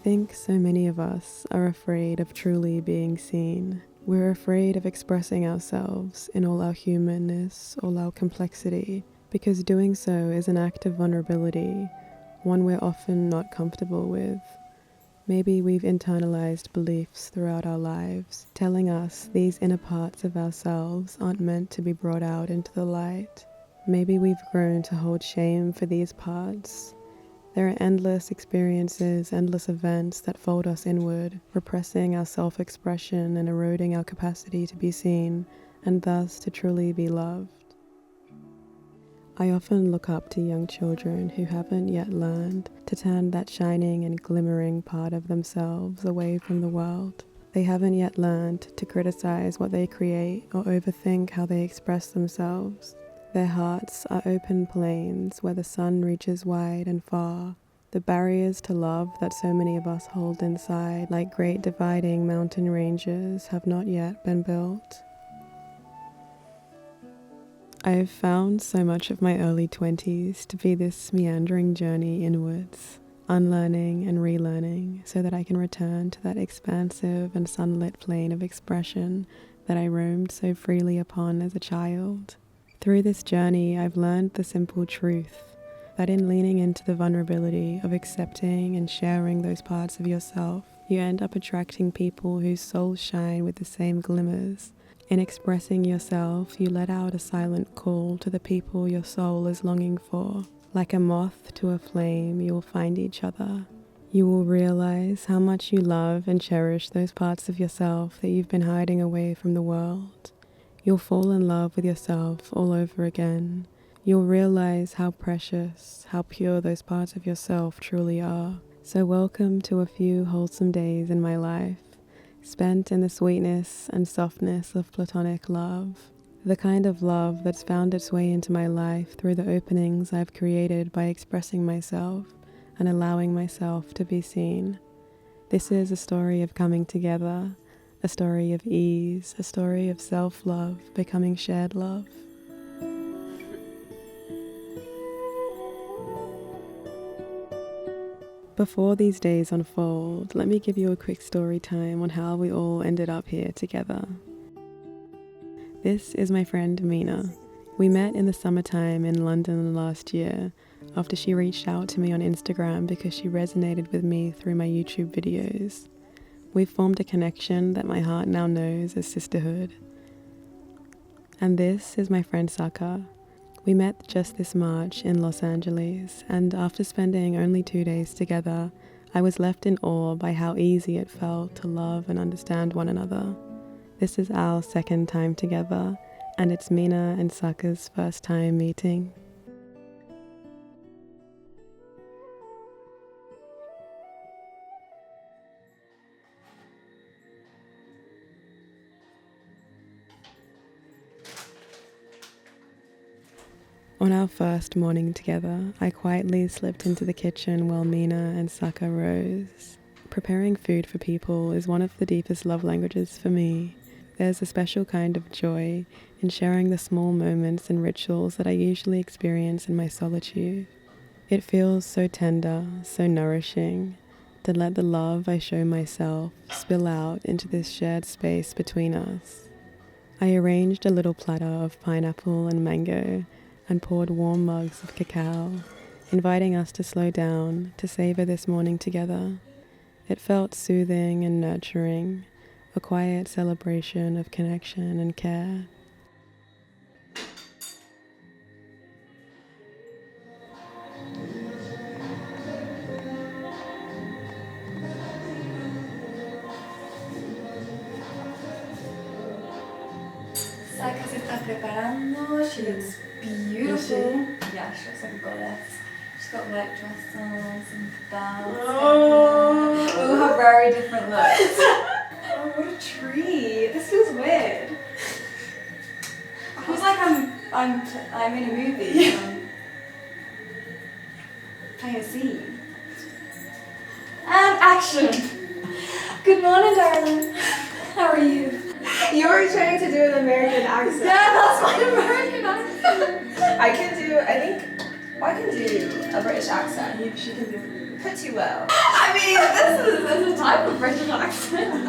think so many of us are afraid of truly being seen. We're afraid of expressing ourselves in all our humanness, all our complexity, because doing so is an act of vulnerability, one we're often not comfortable with. Maybe we've internalized beliefs throughout our lives, telling us these inner parts of ourselves aren't meant to be brought out into the light. Maybe we've grown to hold shame for these parts. There are endless experiences, endless events that fold us inward, repressing our self-expression and eroding our capacity to be seen, and thus to truly be loved. I often look up to young children who haven't yet learned to turn that shining and glimmering part of themselves away from the world. They haven't yet learned to criticize what they create or overthink how they express themselves. Their hearts are open plains where the sun reaches wide and far. The barriers to love that so many of us hold inside, like great dividing mountain ranges, have not yet been built. I have found so much of my early 20s to be this meandering journey inwards, unlearning and relearning so that I can return to that expansive and sunlit plane of expression that I roamed so freely upon as a child. Through this journey, I've learned the simple truth that in leaning into the vulnerability of accepting and sharing those parts of yourself, you end up attracting people whose souls shine with the same glimmers. In expressing yourself, you let out a silent call to the people your soul is longing for. Like a moth to a flame, you will find each other. You will realize how much you love and cherish those parts of yourself that you've been hiding away from the world. You'll fall in love with yourself all over again. You'll realize how precious, how pure those parts of yourself truly are. So welcome to a few wholesome days in my life, spent in the sweetness and softness of Platonic love. The kind of love that's found its way into my life through the openings I've created by expressing myself and allowing myself to be seen. This is a story of coming together, a story of ease, a story of self-love becoming shared love. Before these days unfold, let me give you a quick story time on how we all ended up here together. This is my friend Mina. We met in the summertime in London last year after she reached out to me on Instagram because she resonated with me through my YouTube videos. We've formed a connection that my heart now knows as Sisterhood. And this is my friend Saka. We met just this March in Los Angeles, and after spending only 2 days together, I was left in awe by how easy it felt to love and understand one another. This is our second time together, and it's Mina and Saka's first time meeting. On our first morning together, I quietly slipped into the kitchen while Mina and Saka rose. Preparing food for people is one of the deepest love languages for me. There's a special kind of joy in sharing the small moments and rituals that I usually experience in my solitude. It feels so tender, so nourishing, to let the love I show myself spill out into this shared space between us. I arranged a little platter of pineapple and mango and poured warm mugs of cacao, inviting us to slow down, to savor this morning together. It felt soothing and nurturing, a quiet celebration of connection and care. Saka se está preparando. She looks beautiful. Yeah, she looks like a goddess. She's got white dress on, some belts. Oh, how very different looks. Oh, what a treat. This feels weird. It feels like I'm in a movie. Playing a scene. And action. Good morning, darling. How are you? You were trying to do an American accent. Yeah, that's my American accent. I can do a British accent. She can do Pretty well. I mean, this is a type of British accent.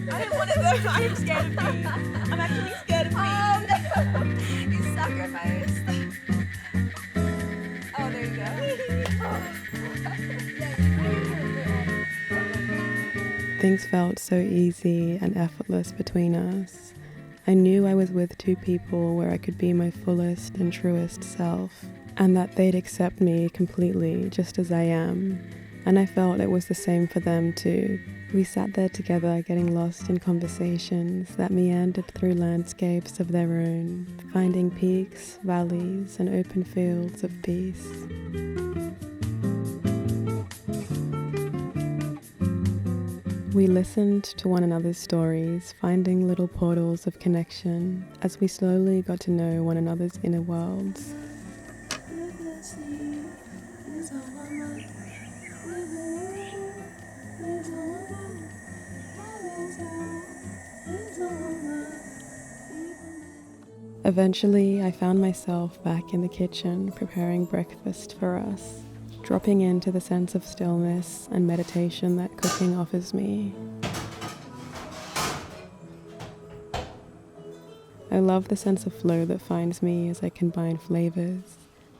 I didn't want to though. I am scared of me. I'm actually scared of me. Oh no! You sacrificed. Oh, there you go. Things felt so easy and effortless between us. I knew I was with two people where I could be my fullest and truest self, and that they'd accept me completely just as I am. And I felt it was the same for them too. We sat there together getting lost in conversations that meandered through landscapes of their own, finding peaks, valleys, and open fields of peace. We listened to one another's stories, finding little portals of connection as we slowly got to know one another's inner worlds. Eventually, I found myself back in the kitchen preparing breakfast for us, dropping into the sense of stillness and meditation that cooking offers me. I love the sense of flow that finds me as I combine flavors,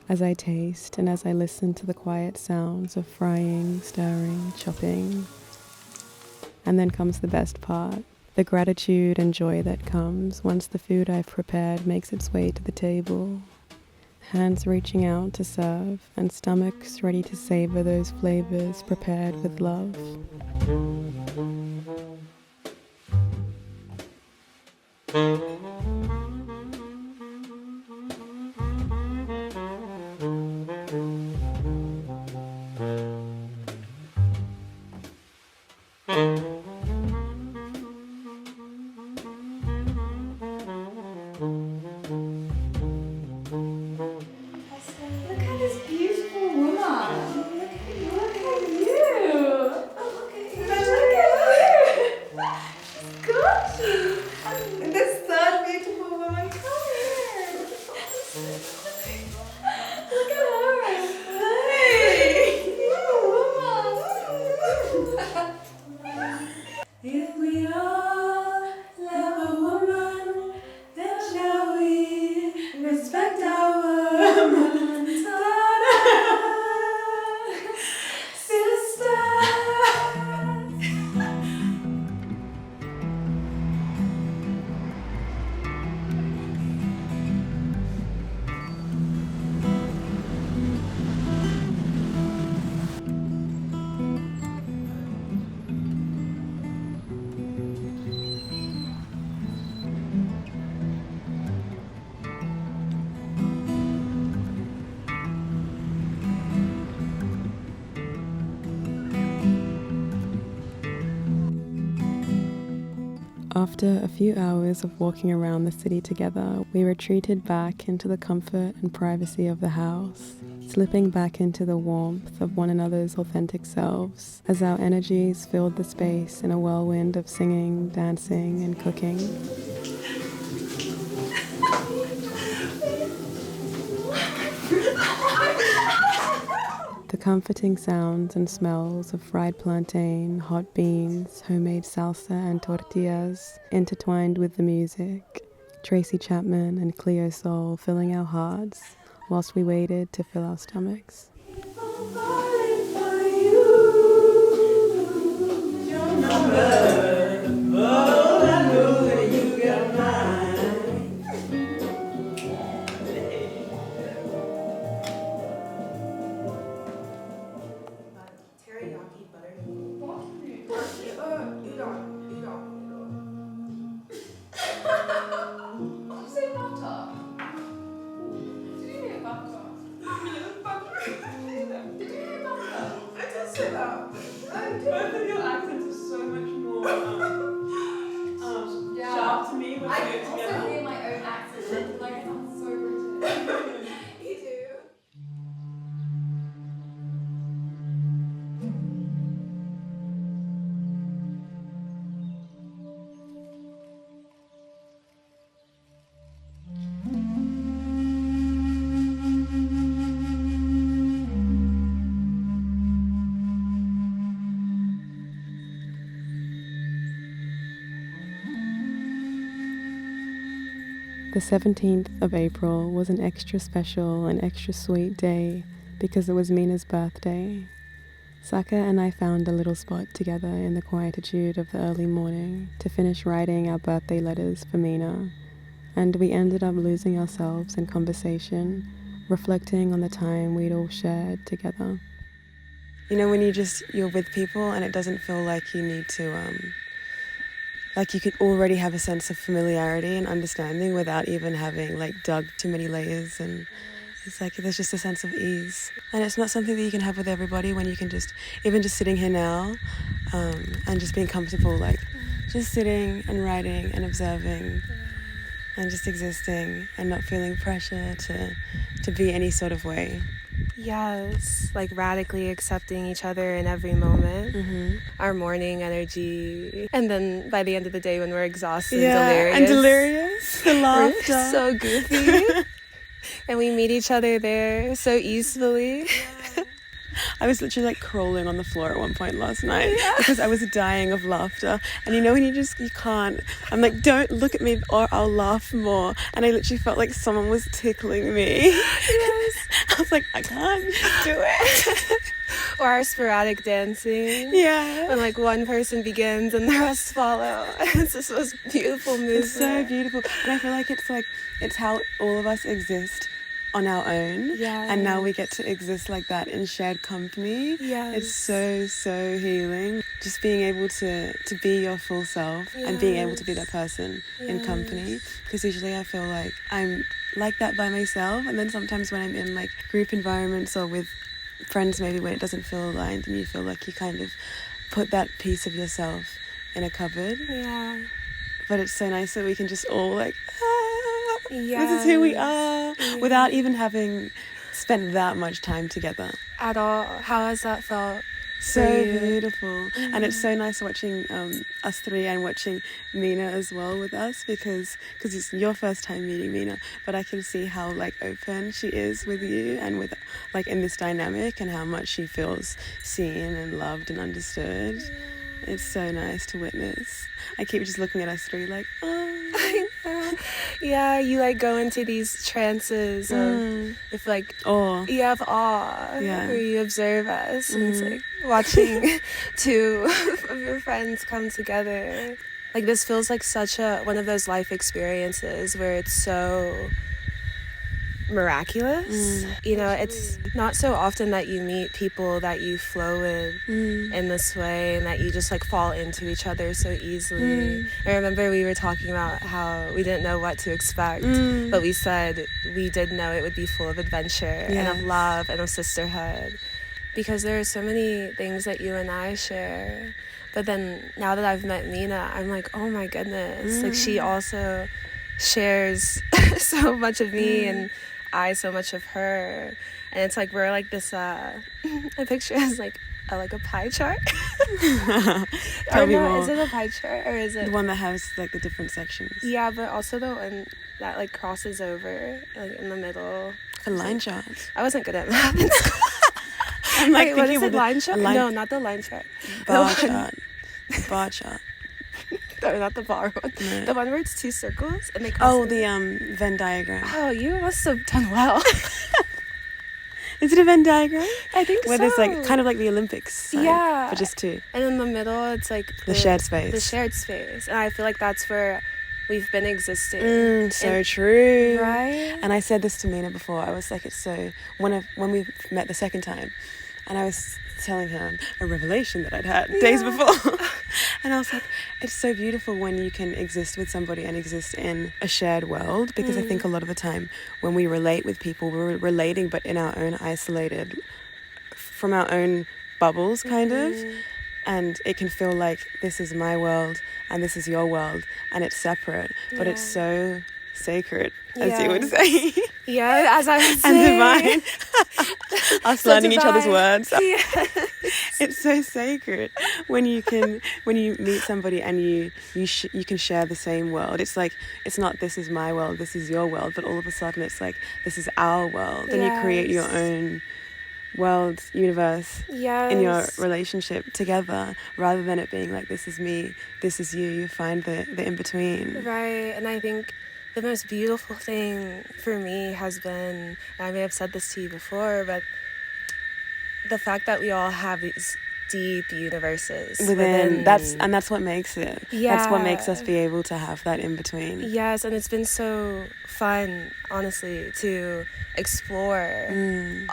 as I taste, and as I listen to the quiet sounds of frying, stirring, chopping. And then comes the best part, the gratitude and joy that comes once the food I've prepared makes its way to the table. Hands reaching out to serve, and stomachs ready to savor those flavors prepared with love. Look at this beautiful woman. Look at you. Look at you. She's gorgeous. And this third beautiful woman, come here. Look at her. Hey. Woman. If we all love a woman, then shall we respect our woman? Sister. After a few hours of walking around the city together, we retreated back into the comfort and privacy of the house, slipping back into the warmth of one another's authentic selves as our energies filled the space in a whirlwind of singing, dancing, and cooking. The comforting sounds and smells of fried plantain, hot beans, homemade salsa and tortillas intertwined with the music, Tracy Chapman and Cleo Soul filling our hearts whilst we waited to fill our stomachs. Teriyaki butter. Udon. Did you say butter? Did you mean butter? The 17th of April was an extra special and extra sweet day because it was Mina's birthday. Saka and I found a little spot together in the quietude of the early morning to finish writing our birthday letters for Mina, and we ended up losing ourselves in conversation, reflecting on the time we'd all shared together. You know, when you're with people and it doesn't feel like you need to like you could already have a sense of familiarity and understanding without even having like dug too many layers, and it's like there's just a sense of ease. And it's not something that you can have with everybody when you can just, even just sitting here now and just being comfortable, like just sitting and writing and observing and just existing and not feeling pressure to be any sort of way. Yes, like radically accepting each other in every moment, our morning energy, and then by the end of the day when we're exhausted and delirious, the laughter, we're so goofy, and we meet each other there so easily. I was literally like crawling on the floor at one point last night because I was dying of laughter. And you know when you can't, I'm like, don't look at me or I'll laugh more. And I literally felt like someone was tickling me. Yes. I was like, I can't do it. Or our sporadic dancing. Yeah. When like one person begins and the rest follow. It's this most beautiful movement. It's so beautiful. And I feel like it's how all of us exist on our own, and now we get to exist like that in shared company. It's so healing, just being able to be your full self and being able to be that person in company, because usually I feel like I'm like that by myself, and then sometimes when I'm in like group environments or with friends maybe when it doesn't feel aligned and you feel like you kind of put that piece of yourself in a cupboard, but it's so nice that we can just all like this is who we are, without even having spent that much time together. At all. How has that felt? So beautiful. And it's so nice watching us three and watching Mina as well with us, because it's your first time meeting Mina, but I can see how like open she is with you and with like in this dynamic, and how much she feels seen and loved and understood. It's so nice to witness. I keep just looking at us three like, oh. I know. Yeah, you like go into these trances of like awe. You have awe, where you observe us, and it's like watching two of your friends come together. Like this feels like such one of those life experiences where it's so miraculous. You know, it's not so often that you meet people that you flow with in this way, and that you just like fall into each other so easily. I remember we were talking about how we didn't know what to expect, but we said we did know it would be full of adventure and of love and of sisterhood, because there are so many things that you and I share. But then now that I've met Mina, I'm like, oh my goodness, like she also shares so much of me, and I so much of her, and it's like we're like this I picture it as like a pie chart. Tell me more. Is it a pie chart, or is it the one that has like the different sections? Yeah, but also the one that like crosses over like in the middle. A line chart. I wasn't good at math in school. I'm like, wait, what is it? Line chart? No, not the line chart. Bar chart. Bar chart. No, not the bar one. No. The one where it's two circles and they cross. The Venn diagram. Oh, you must have done well. Is it a Venn diagram? I think where so. There's like kind of like the Olympics. Yeah. For just two. And in the middle, it's like the shared space. The shared space, and I feel like that's where we've been existing. So true. Right. And I said this to Mina before. I was like, it's so when we met the second time, and I was telling her a revelation that I'd had days before. And I was like, it's so beautiful when you can exist with somebody and exist in a shared world, because I think a lot of the time when we relate with people, we're relating but in our own isolated, from our own bubbles kind of, and it can feel like this is my world and this is your world and it's separate, but it's so sacred, as you would say. Yeah, as I would say. And divine. Us So learning each divine. other's words. Yes. It's so sacred when you meet somebody and you can share the same world. It's like, it's not this is my world, this is your world, but all of a sudden it's like this is our world, and you create your own world, universe in your relationship together, rather than it being like this is me, this is you. You find the in between. Right. And I think the most beautiful thing for me has been, and I may have said this to you before, but the fact that we all have these deep universes within. That's what makes it. Yeah. That's what makes us be able to have that in between. Yes, and it's been so fun, honestly, to explore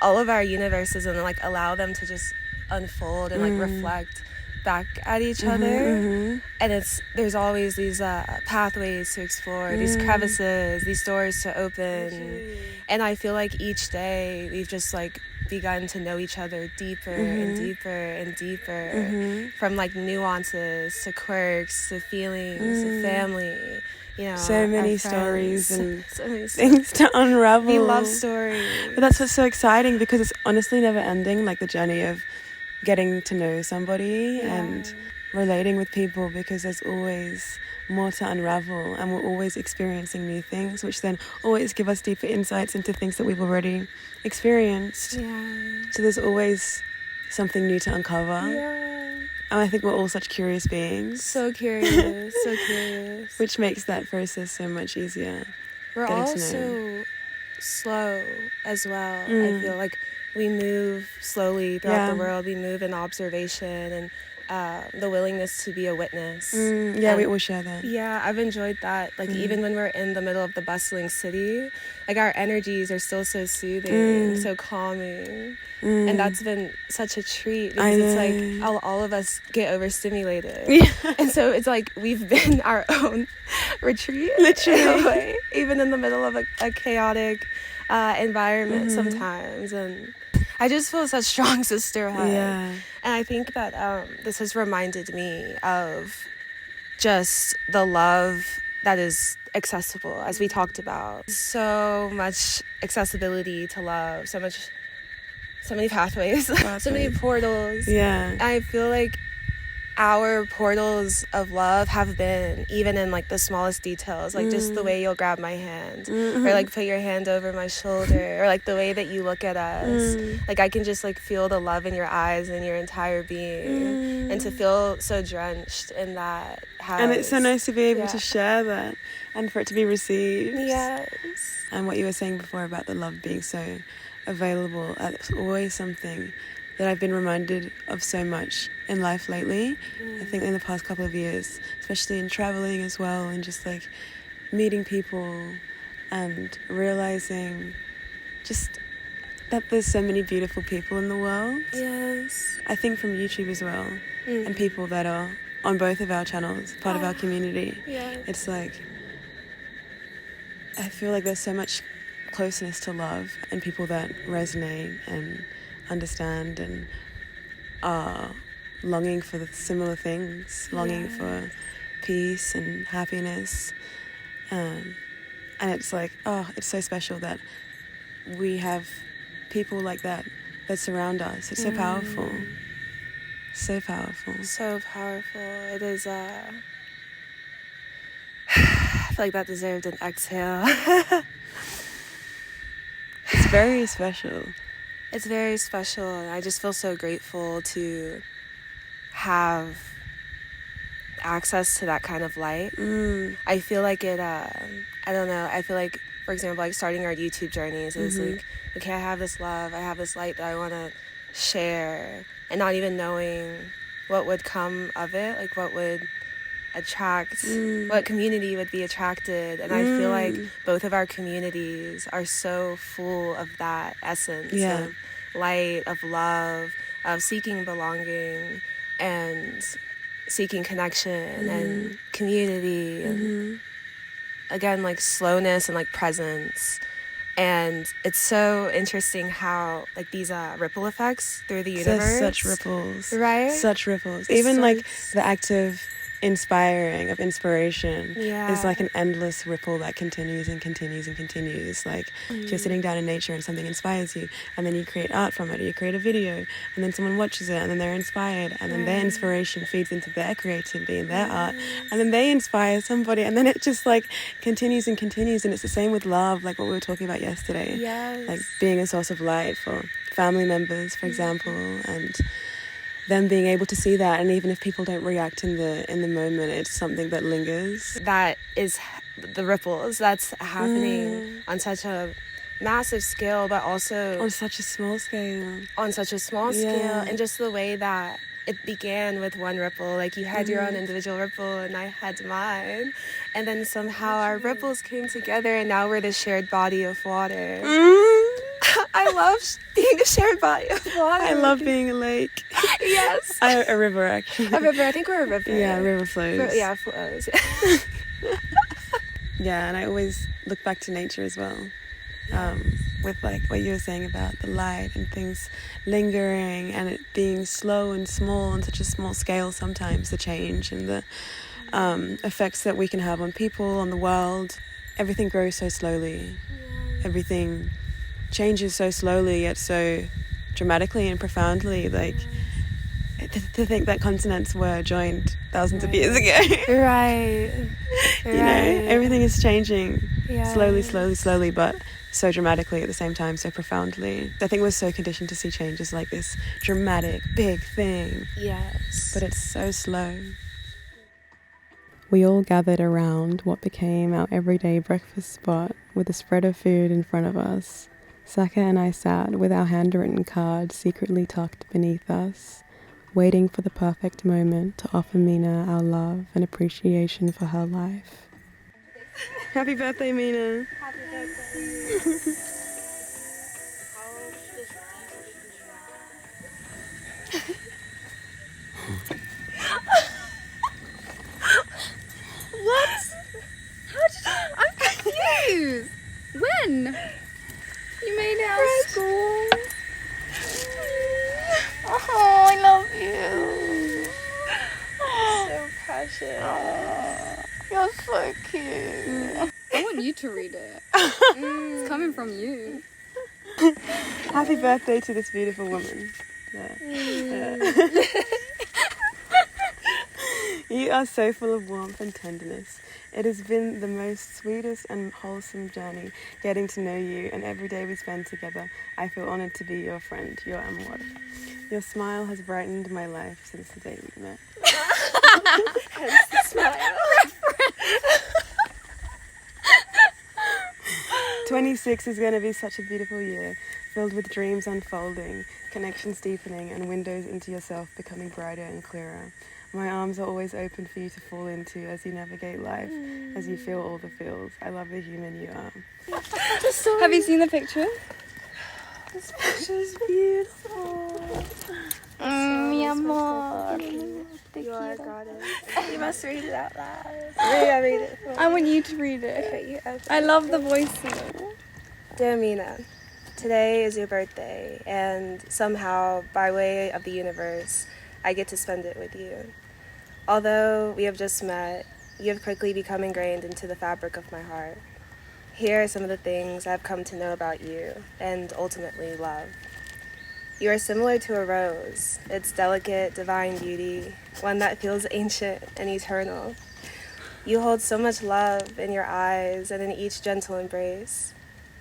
all of our universes and like allow them to just unfold and like reflect back at each other. And there's always these pathways to explore, these crevices, these doors to open. And I feel like each day we've just like begun to know each other deeper and deeper and deeper, from like nuances to quirks to feelings to family. You know, so many stories and so many things to unravel. We love stories. But that's what's so exciting, because it's honestly never ending, like the journey of getting to know somebody and relating with people, because there's always more to unravel, and we're always experiencing new things, which then always give us deeper insights into things that we've already experienced. So there's always something new to uncover. And I think we're all such curious beings. So curious, so curious. Which makes that process so much easier. We're all so slow as well. I feel like we move slowly throughout the world. We move in observation and the willingness to be a witness. We all share that. Yeah, I've enjoyed that. Like even when we're in the middle of the bustling city, like our energies are still so soothing, so calming. And that's been such a treat, because it's like all of us get overstimulated. And so it's like we've been our own retreat, literally, even in the middle of a chaotic environment sometimes. And I just feel such strong sisterhood. And I think that this has reminded me of just the love that is accessible, as we talked about. So much accessibility to love, so many pathways, so many portals. I feel like our portals of love have been even in like the smallest details, like just the way you'll grab my hand or like put your hand over my shoulder, or like the way that you look at us. Like I can just like feel the love in your eyes and your entire being, and to feel so drenched in that and it's so nice to be able to share that and for it to be received. And what you were saying before about the love being so available, it's always something that I've been reminded of so much in life lately. I think in the past couple of years, especially in traveling as well, and just like meeting people and realizing just that there's so many beautiful people in the world. I think from YouTube as well, and people that are on both of our channels, part of our community. It's like I feel like there's so much closeness to love, and people that resonate and understand and are longing for the similar things, longing for peace and happiness. And it's like, it's so special that we have people like that surround us. It's so powerful. So powerful. So powerful. It is, I feel like that deserved an exhale. It's very special. It's very special, and I just feel so grateful to have access to that kind of light. I feel like it, I don't know, I feel like, for example, like starting our YouTube journeys is like, okay, I have this love, I have this light that I want to share, and not even knowing what would come of it, like what would attract, what community would be attracted. And I feel like both of our communities are so full of that essence of light, of love, of seeking belonging and seeking connection and community, and again like slowness and like presence. And it's so interesting how like these ripple effects through the universe, such ripples, right? Such ripples. Even so, like the act of inspiration is like an endless ripple that continues and continues and continues. Like if you're sitting down in nature and something inspires you, and then you create art from it, or you create a video, and then someone watches it, and then they're inspired, and then their inspiration feeds into their creativity and their art, and then they inspire somebody, and then it just like continues and continues. And it's the same with love, like what we were talking about yesterday, like being a source of light for family members, for example, and them being able to see that. And even if people don't react in the moment, it's something that lingers. That is the ripples that's happening on such a massive scale, but also on such a small scale. On such a small scale, and just the way that it began with one ripple. Like you had your own individual ripple and I had mine, and then somehow our ripples came together and now we're the shared body of water. I love being a shared body of water. I love being a lake. Yes. A river, actually. A river. I think we're a river. Yeah, a river flows. Yeah, flows. Yeah, and I always look back to nature as well. With like what you were saying about the light and things lingering and it being slow and small on such a small scale sometimes, the change and the effects that we can have on people, on the world. Everything grows so slowly. Everything changes so slowly yet so dramatically and profoundly. Like to think that continents were joined thousands of years ago. Right. You know, everything is changing slowly, but so dramatically at the same time, so profoundly. I think we're so conditioned to see change as like this dramatic, big thing. Yes. But it's so slow. We all gathered around what became our everyday breakfast spot with a spread of food in front of us. Saka and I sat with our handwritten cards secretly tucked beneath us, waiting for the perfect moment to offer Mina our love and appreciation for her life. Happy birthday, Mina. Happy birthday. What? How did you... I'm confused. When? You made it out of school? Oh, I love you. So precious. Oh, you're so cute. I want you to read it. It's coming from you. Happy birthday to this beautiful woman. You are so full of warmth and tenderness. It has been the most sweetest and wholesome journey getting to know you, and every day we spend together, I feel honoured to be your friend, your amor. Your smile has brightened my life since the day we met. Hence the smile. 26 is going to be such a beautiful year, filled with dreams unfolding, connections deepening, and windows into yourself becoming brighter and clearer. My arms are always open for you to fall into as you navigate life, as you feel all the feels. I love the human you are. Have you seen the picture? This picture is beautiful. Mi amor. You are a goddess. You must read it out loud. Read it. I want you to read it. Okay, I love the voices. Dear Mina, today is your birthday, and somehow, by way of the universe, I get to spend it with you. Although we have just met, you have quickly become ingrained into the fabric of my heart. Here are some of the things I've come to know about you, and ultimately love. You are similar to a rose, its delicate, divine beauty, one that feels ancient and eternal. You hold so much love in your eyes and in each gentle embrace.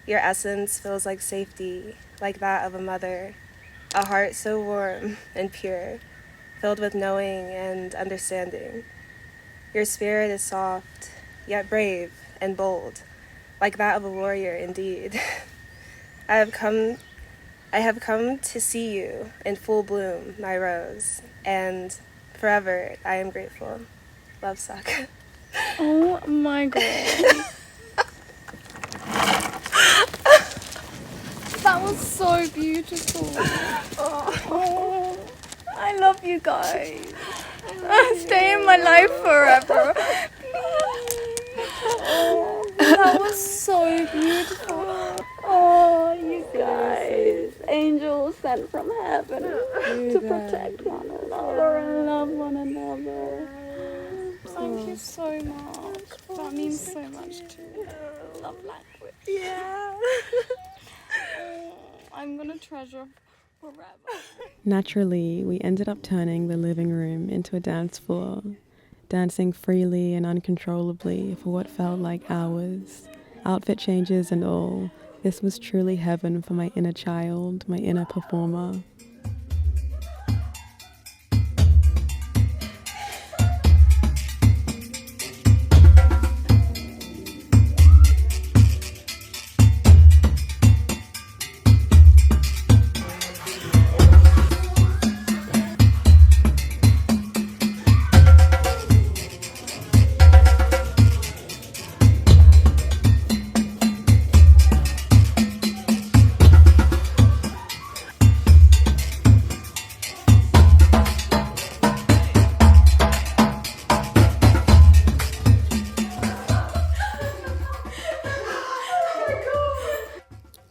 Your essence feels like safety, like that of a mother, a heart so warm and pure, filled with knowing and understanding. Your spirit is soft, yet brave and bold, like that of a warrior indeed. I have come to see you in full bloom, my rose, and forever I am grateful. Love, Saka. Oh my god. That was so beautiful. Oh, I love you guys. Stay in my life forever. Oh, that was so beautiful. Oh, you guys. Angels sent from heaven to protect one another and love one another. Thank you so much. That means so much to me. Love language. Yeah. I'm gonna treasure forever. Naturally, we ended up turning the living room into a dance floor, dancing freely and uncontrollably for what felt like hours. Outfit changes and all, this was truly heaven for my inner child, my inner performer.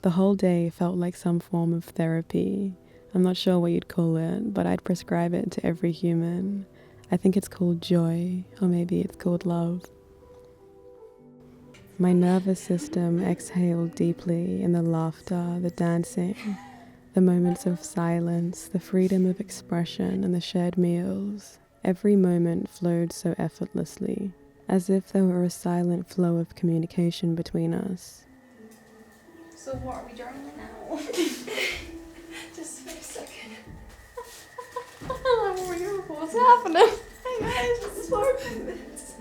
The whole day felt like some form of therapy. I'm not sure what you'd call it, but I'd prescribe it to every human. I think it's called joy, or maybe it's called love. My nervous system exhaled deeply in the laughter, the dancing, the moments of silence, the freedom of expression, and the shared meals. Every moment flowed so effortlessly, as if there were a silent flow of communication between us. So what are we journaling now? Just for a second. What's happening? Hey guys, this is 4 minutes.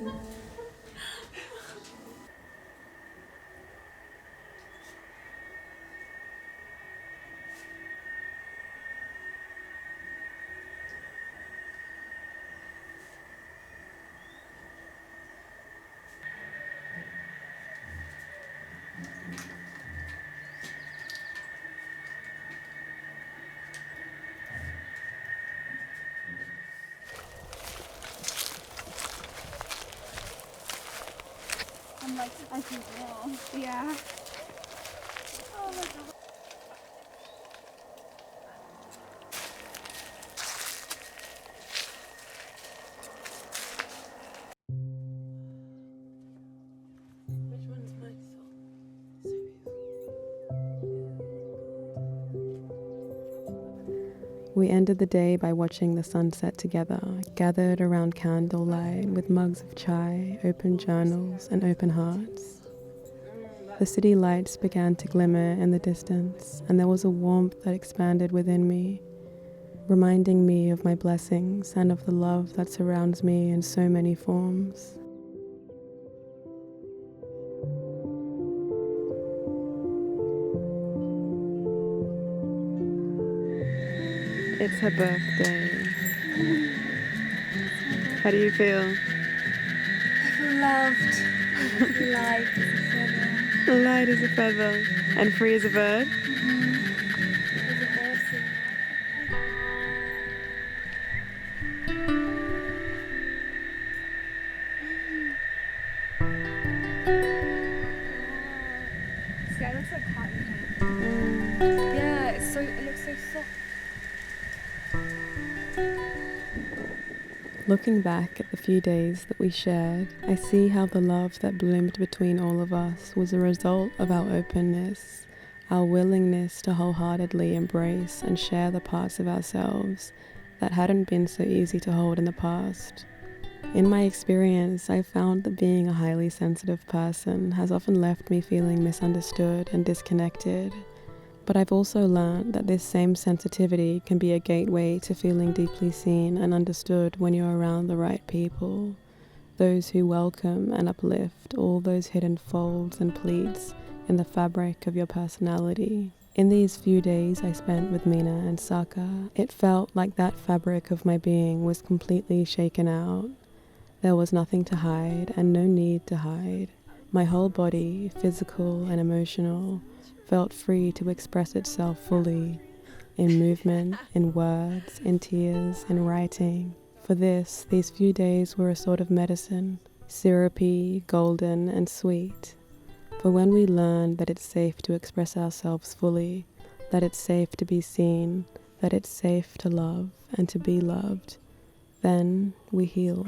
I'm like, I feel wrong. Yeah. Oh my god. Which one's my soul? We ended the day by watching the sunset together, gathered around candlelight with mugs of chai, open journals, and open hearts. The city lights began to glimmer in the distance, and there was a warmth that expanded within me, reminding me of my blessings and of the love that surrounds me in so many forms. It's her birthday. How do you feel? I feel loved. Light as a feather. Light as a feather and free as a bird. There's a bird singing. This guy looks like cotton. Yeah, it looks so soft. Looking back at the few days that we shared, I see how the love that bloomed between all of us was a result of our openness, our willingness to wholeheartedly embrace and share the parts of ourselves that hadn't been so easy to hold in the past. In my experience, I found that being a highly sensitive person has often left me feeling misunderstood and disconnected. But I've also learned that this same sensitivity can be a gateway to feeling deeply seen and understood when you're around the right people, those who welcome and uplift all those hidden folds and pleats in the fabric of your personality. In these few days I spent with Mina and Saka, it felt like that fabric of my being was completely shaken out. There was nothing to hide and no need to hide. My whole body, physical and emotional, felt free to express itself fully, in movement, in words, in tears, in writing. For this, these few days were a sort of medicine, syrupy, golden, and sweet. For when we learn that it's safe to express ourselves fully, that it's safe to be seen, that it's safe to love and to be loved, then we heal.